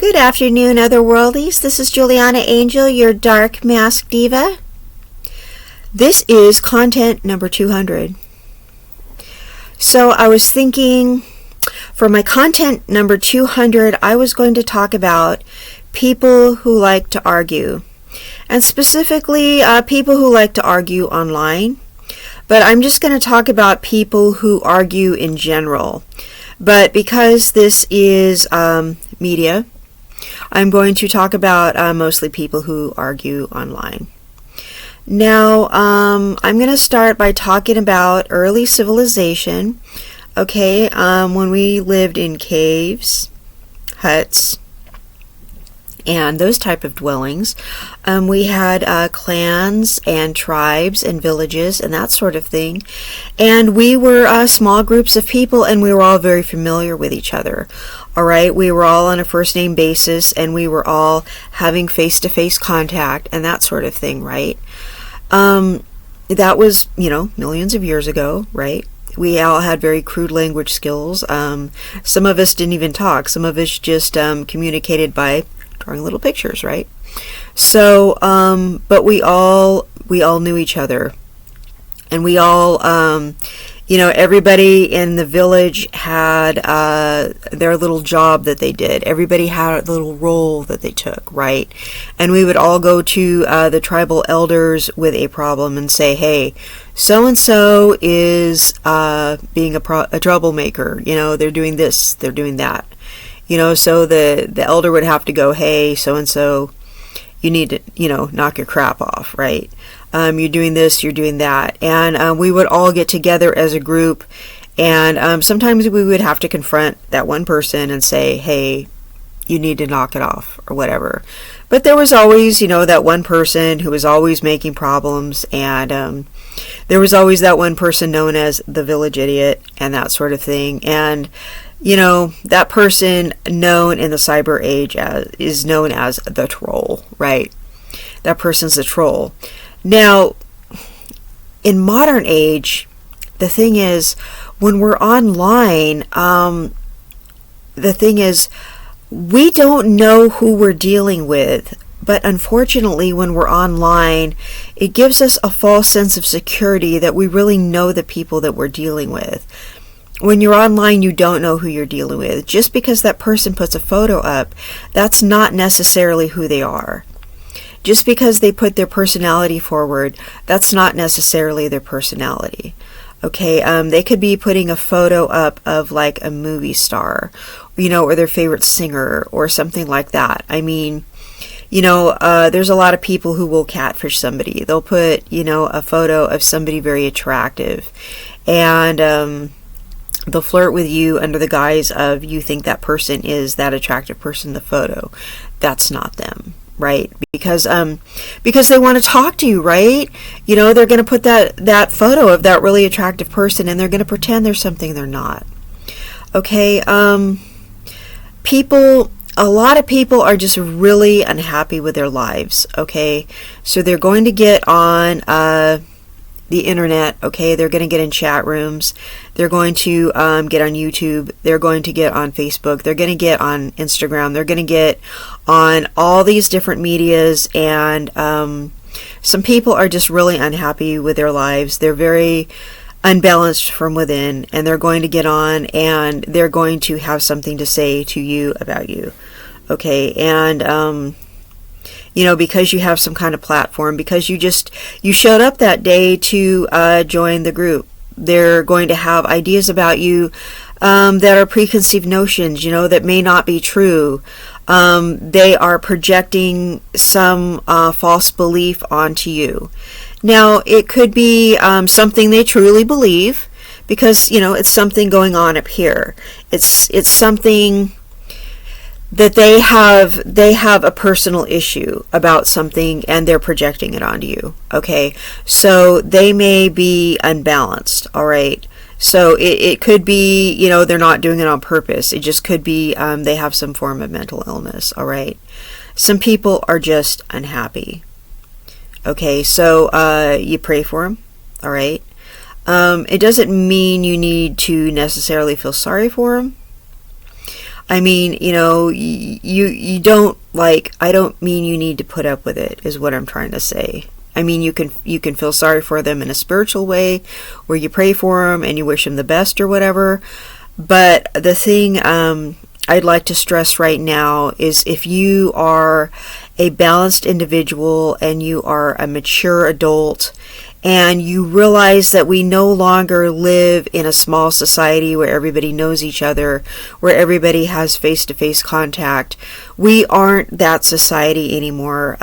Good afternoon, Otherworldies. This is Juliana Angel, your Dark Mask Diva. This is content number 200. So I was thinking, for my content number 200, I was going to talk about people who like to argue. And specifically, people who like to argue online. But I'm just going to talk about people who argue in general. But because this is media, I'm going to talk about mostly people who argue online. Now, I'm going to start by talking about early civilization. Okay, when we lived in caves, huts, and those type of dwellings, we had clans and tribes and villages and that sort of thing. And we were small groups of people, and we were all very familiar with each other. All right, we were all on a first name basis, and we were all having face-to-face contact and that sort of thing, right? That was, millions of years ago, right? We all had very crude language skills. Some of us didn't even talk. Some of us just communicated by drawing little pictures, right? So, but we all knew each other, and we all, everybody in the village had their little job that they did. Everybody had a little role that they took, right? And we would all go to the tribal elders with a problem and say, hey, so-and-so is being a troublemaker. They're doing this, they're doing that. So the elder would have to go, hey, so-and-so, you need to, knock your crap off, right? You're doing this, you're doing that. And we would all get together as a group, and sometimes we would have to confront that one person and say, hey, you need to knock it off, or whatever. But there was always, that one person who was always making problems, and there was always that one person known as the village idiot and that sort of thing. And that person known in the cyber age is known as the troll, right? That person's a troll. Now, in modern age, the thing is, when we're online, the thing is, we don't know who we're dealing with. But unfortunately, when we're online, it gives us a false sense of security that we really know the people that we're dealing with. When you're online, you don't know who you're dealing with. Just because that person puts a photo up, that's not necessarily who they are. Just because they put their personality forward, that's not necessarily their personality. Okay, they could be putting a photo up of like a movie star, or their favorite singer or something like that. I mean, there's a lot of people who will catfish somebody. They'll put, a photo of somebody very attractive, and they'll flirt with you under the guise of you think that person is that attractive person in the photo. That's not them, right? Because they want to talk to you, right? They're going to put that photo of that really attractive person, and they're going to pretend they're something they're not. Okay, a lot of people are just really unhappy with their lives, okay? So they're going to get on the internet, okay? They're going to get in chat rooms. They're going to get on YouTube. They're going to get on Facebook. They're going to get on Instagram. They're going to get on all these different medias, and some people are just really unhappy with their lives. They're very unbalanced from within, and they're going to get on, and they're going to have something to say to you about you, okay? And because you have some kind of platform, because you showed up that day to join the group, they're going to have ideas about you that are preconceived notions, that may not be true. They are projecting some false belief onto you. Now, it could be something they truly believe, because, it's something going on up here. It's something that they have a personal issue about something, and they're projecting it onto you, okay? So they may be unbalanced, all right? So it could be, they're not doing it on purpose. It just could be they have some form of mental illness, all right? Some people are just unhappy. Okay, so you pray for them, all right? It doesn't mean you need to necessarily feel sorry for them. I mean, you don't, like, I don't mean you need to put up with it, is what I'm trying to say. I mean, you can feel sorry for them in a spiritual way, where you pray for them and you wish them the best or whatever. But the thing I'd like to stress right now is, if you are a balanced individual and you are a mature adult, and you realize that we no longer live in a small society where everybody knows each other, where everybody has face-to-face contact. We aren't that society anymore.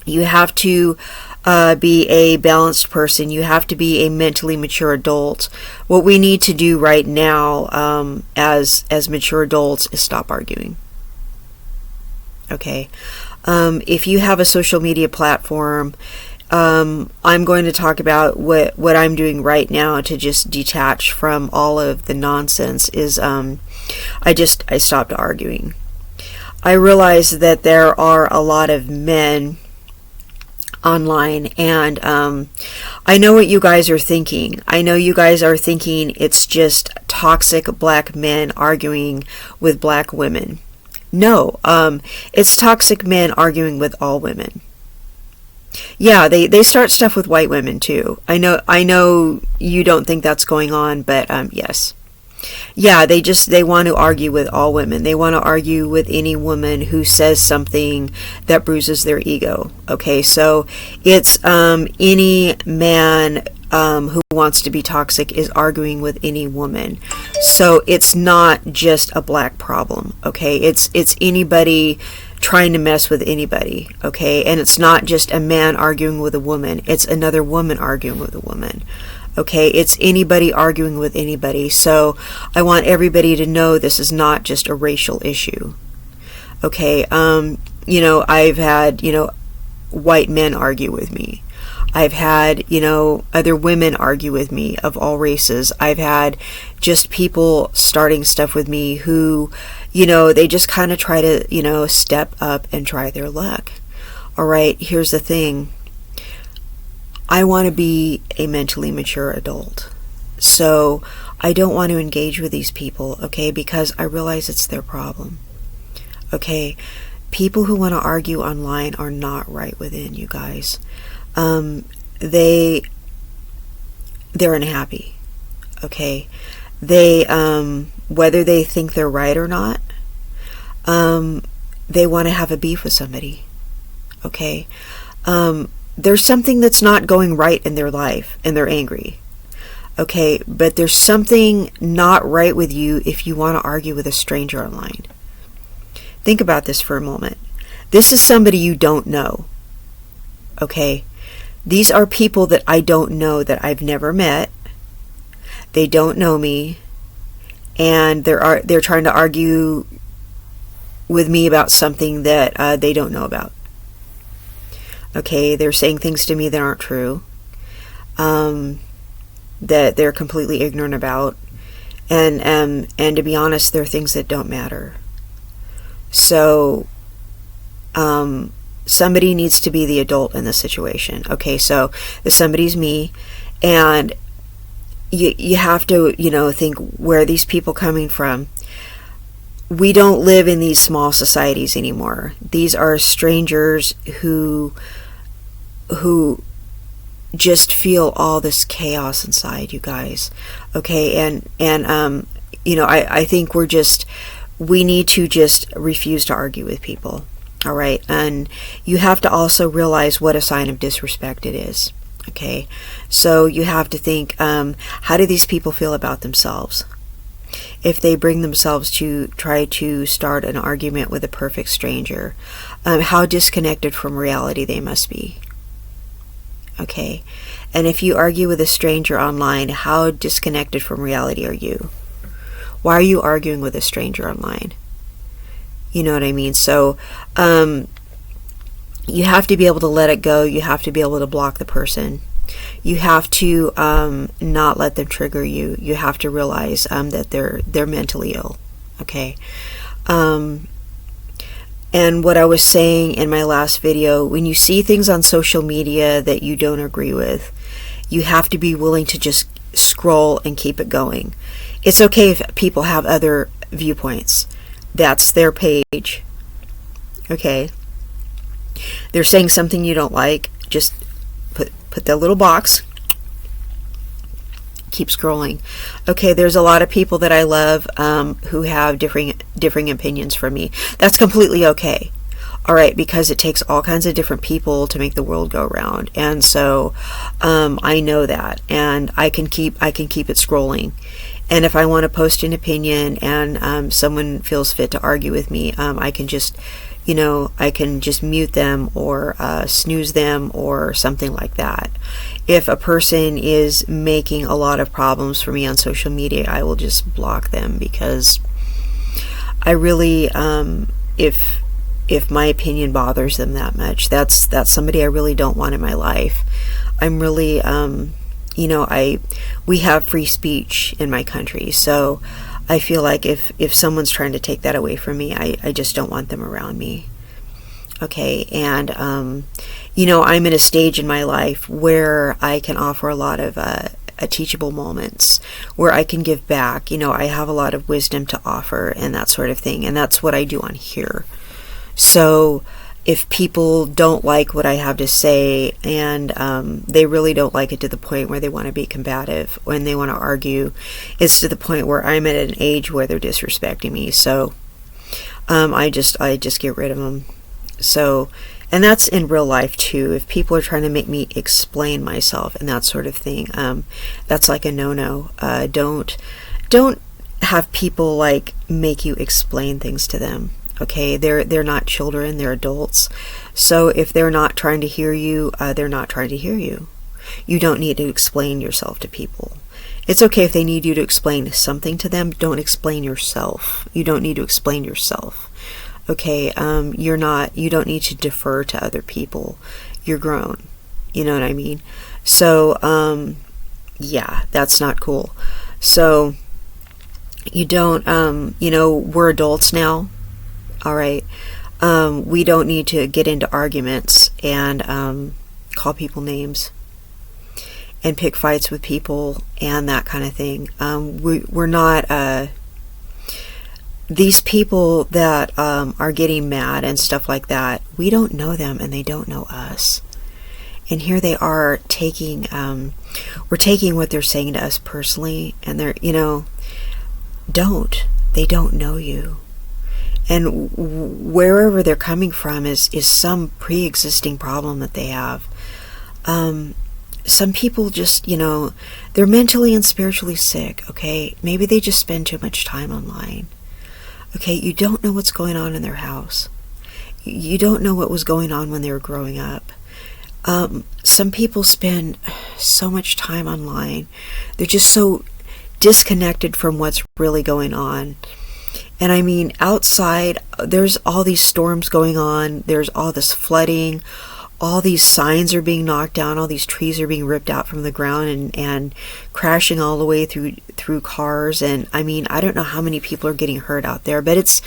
You have to be a balanced person. You have to be a mentally mature adult. What we need to do right now, as mature adults, is stop arguing. Okay? If you have a social media platform, I'm going to talk about what I'm doing right now to just detach from all of the nonsense. Is I stopped arguing. I realize that there are a lot of men online, and I know what you guys are thinking. I know you guys are thinking it's just toxic black men arguing with black women. No, it's toxic men arguing with all women. Yeah, they start stuff with white women too. I know you don't think that's going on, but yes. Yeah, they want to argue with all women. They want to argue with any woman who says something that bruises their ego. Okay, so it's any man who wants to be toxic is arguing with any woman. So it's not just a black problem. Okay, it's anybody trying to mess with anybody. Okay, and it's not just a man arguing with a woman. It's another woman arguing with a woman. Okay, it's anybody arguing with anybody. So I want everybody to know this is not just a racial issue. Okay, I've had, white men argue with me. I've had, other women argue with me of all races. I've had just people starting stuff with me who, they just kind of try to, step up and try their luck. All right, here's the thing. I want to be a mentally mature adult. So I don't want to engage with these people, okay, because I realize it's their problem. Okay, people who want to argue online are not right within, you guys. They're unhappy. Okay, they whether they think they're right or not, they want to have a beef with somebody. Okay, there's something that's not going right in their life and they're angry. Okay, but there's something not right with you if you want to argue with a stranger online. Think about this for a moment. This is somebody you don't know. Okay, these are people that I don't know, that I've never met. They don't know me, and they're trying to argue with me about something that they don't know about. Okay, they're saying things to me that aren't true, that they're completely ignorant about, and to be honest, they're things that don't matter. So somebody needs to be the adult in the situation. Okay, so the somebody's me, and you have to, think, where are these people coming from? We don't live in these small societies anymore. These are strangers who just feel all this chaos inside, you guys. Okay, and I think we need to just refuse to argue with people. All right, and you have to also realize what a sign of disrespect it is. Okay, so you have to think, how do these people feel about themselves? If they bring themselves to try to start an argument with a perfect stranger, how disconnected from reality they must be. Okay, and if you argue with a stranger online, how disconnected from reality are you? Why are you arguing with a stranger online? You know what I mean? So you have to be able to let it go. You have to be able to block the person. You have to not let them trigger you. You have to realize that they're mentally ill. Okay. And what I was saying in my last video, when you see things on social media that you don't agree with, you have to be willing to just scroll and keep it going. It's okay if people have other viewpoints. That's their page. Okay. They're saying something you don't like. Just put that little box. Keep scrolling. Okay, there's a lot of people that I love who have differing opinions from me. That's completely okay. All right, because it takes all kinds of different people to make the world go round, and so I know that, and I can keep it scrolling. And if I want to post an opinion and someone feels fit to argue with me, I can just mute them or snooze them or something like that. If a person is making a lot of problems for me on social media, I will just block them, because I really, if my opinion bothers them that much, that's somebody I really don't want in my life. I'm really, we have free speech in my country, so I feel like if someone's trying to take that away from me, I just don't want them around me. Okay, and I'm in a stage in my life where I can offer a lot of teachable moments, where I can give back. I have a lot of wisdom to offer and that sort of thing, and that's what I do on here. So if people don't like what I have to say, and they really don't like it to the point where they want to be combative, when they want to argue, it's to the point where I'm at an age where they're disrespecting me. So I just get rid of them. So, and that's in real life too. If people are trying to make me explain myself and that sort of thing, that's like a no-no. Don't have people like make you explain things to them. Okay, they're not children, they're adults. So if they're not trying to hear you, they're not trying to hear you. You don't need to explain yourself to people. It's okay if they need you to explain something to them. Don't explain yourself. You don't need to explain yourself. Okay, you don't need to defer to other people. You're grown. You know what I mean? So, yeah, that's not cool. So, you don't, we're adults now. All right. We don't need to get into arguments and call people names and pick fights with people and that kind of thing. We're not... These people that are getting mad and stuff like that, we don't know them and they don't know us. And here they are taking... we're taking what they're saying to us personally, and they're, they don't know you. And wherever they're coming from is some pre-existing problem that they have. Some people just, they're mentally and spiritually sick, okay? Maybe they just spend too much time online. Okay, you don't know what's going on in their house. You don't know what was going on when they were growing up. Some people spend so much time online. They're just so disconnected from what's really going on. And I mean, outside, there's all these storms going on. There's all this flooding. All these signs are being knocked down. All these trees are being ripped out from the ground and crashing all the way through cars. And I mean, I don't know how many people are getting hurt out there, but it's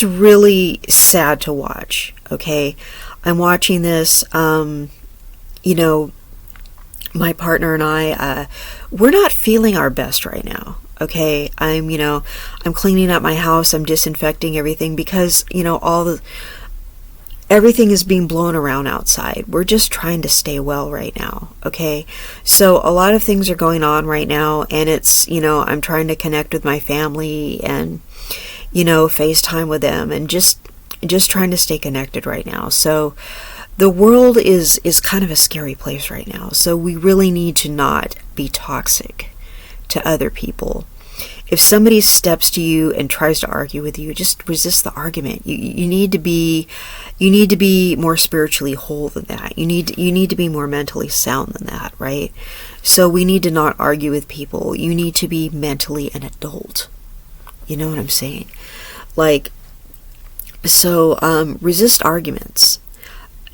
really sad to watch. Okay, I'm watching this. My partner and I, we're not feeling our best right now. Okay, I'm cleaning up my house. I'm disinfecting everything because everything is being blown around outside. We're just trying to stay well right now. Okay, so a lot of things are going on right now, and it's I'm trying to connect with my family and FaceTime with them and just trying to stay connected right now. So the world is kind of a scary place right now. So we really need to not be toxic to other people. If somebody steps to you and tries to argue with you, just resist the argument. You need to be more spiritually whole than that. You need to be more mentally sound than that, right? So we need to not argue with people. You need to be mentally an adult. You know what I'm saying? Resist arguments.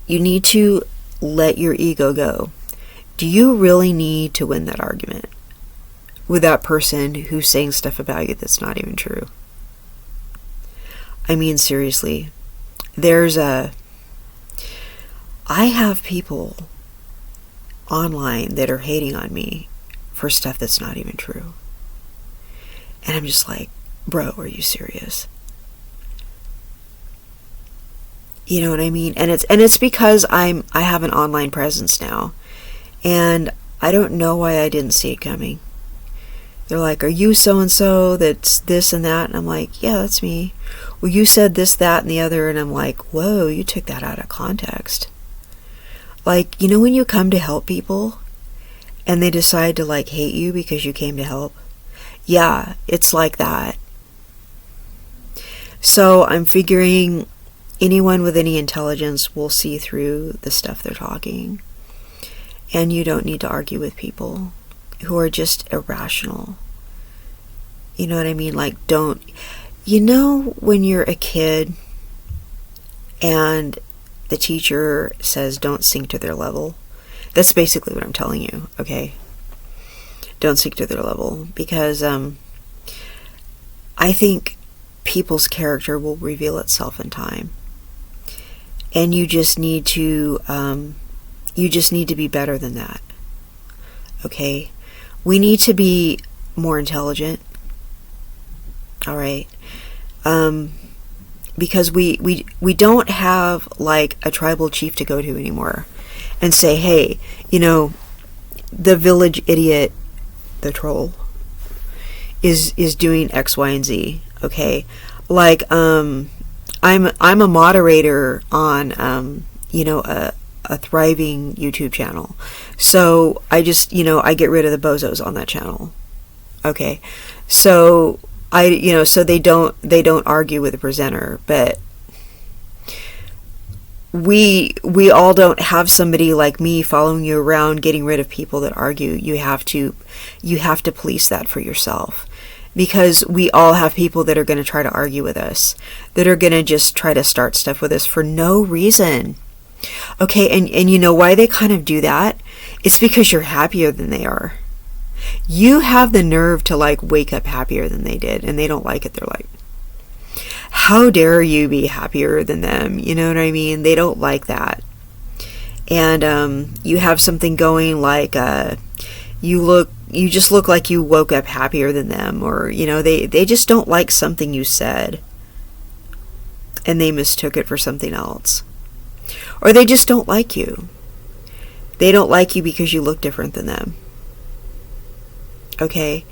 You need to let your ego go. Do you really need to win that argument with that person who's saying stuff about you that's not even true? I mean, seriously, I have people online that are hating on me for stuff that's not even true. And I'm just like, bro, are you serious? You know what I mean? And it's because I have an online presence now, and I don't know why I didn't see it coming. They're like, are you so-and-so that's this and that? And I'm like, yeah, that's me. Well, you said this, that, and the other. And I'm like, whoa, you took that out of context. Like, you know when you come to help people and they decide to like hate you because you came to help? Yeah, it's like that. So I'm figuring anyone with any intelligence will see through the stuff they're talking. And you don't need to argue with people who are just irrational. You know what I mean? Like, don't... You know when you're a kid and the teacher says don't sink to their level? That's basically what I'm telling you, okay? Don't sink to their level. Because I think people's character will reveal itself in time. And you just need to be better than that. Okay? We need to be more intelligent. All right? Because we don't have like a tribal chief to go to anymore and say, hey, you know, the village idiot, the troll, is doing X, Y, and Z. Okay? Like, I'm a moderator on you know, a thriving YouTube channel. So I just, you know, I get rid of the bozos on that channel. Okay. So so they don't argue with the presenter, but we all don't have somebody like me following you around getting rid of people that argue. You have to police that for yourself. Because we all have people that are going to try to argue with us, that are going to just try to start stuff with us for no reason. Okay, and you know why they kind of do that? It's because you're happier than they are. You have the nerve to like wake up happier than they did, and they don't like it. They're like, how dare you be happier than them? You know what I mean? They don't like that. And you have something going like you just look like you woke up happier than them, or you know, they just don't like something you said and they mistook it for something else. Or they just don't like you. They don't like you because you look different than them. Okay?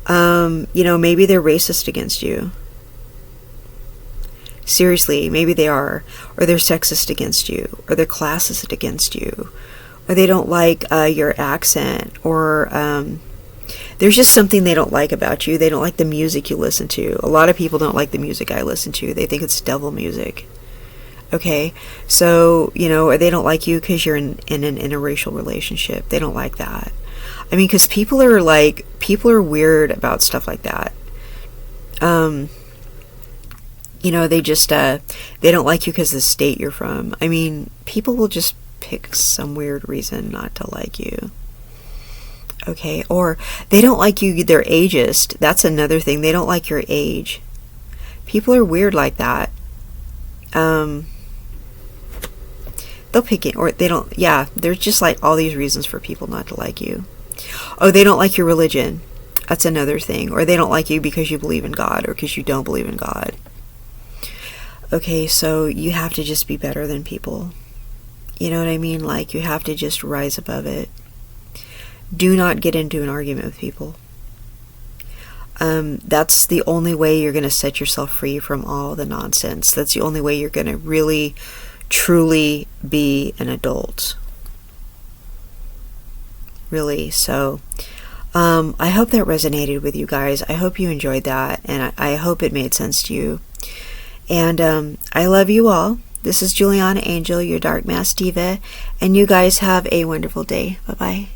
You know, maybe they're racist against you. Seriously, maybe they are. Or they're sexist against you. Or they're classist against you. Or they don't like your accent. Or there's just something they don't like about you. They don't like the music you listen to. A lot of people don't like the music I listen to. They think it's devil music. Okay, so, you know, or they don't like you because you're in an interracial relationship. They don't like that. I mean, because people are weird about stuff like that. You know, they just, they don't like you because of the state you're from. I mean, people will just pick some weird reason not to like you. Okay, or they don't like you, they're ageist. That's another thing. They don't like your age. People are weird like that. They'll pick it, or they don't, yeah, there's just like all these reasons for people not to like you. Oh, they don't like your religion. That's another thing. Or they don't like you because you believe in God, or because you don't believe in God. Okay, so you have to just be better than people. You know what I mean? Like, you have to just rise above it. Do not get into an argument with people. That's the only way you're going to set yourself free from all the nonsense. That's the only way you're going to really, truly be an adult. Really. So, I hope that resonated with you guys. I hope you enjoyed that, and I hope it made sense to you. And I love you all. This is Juliana Angel, your Dark Mask Diva, and you guys have a wonderful day. Bye-bye.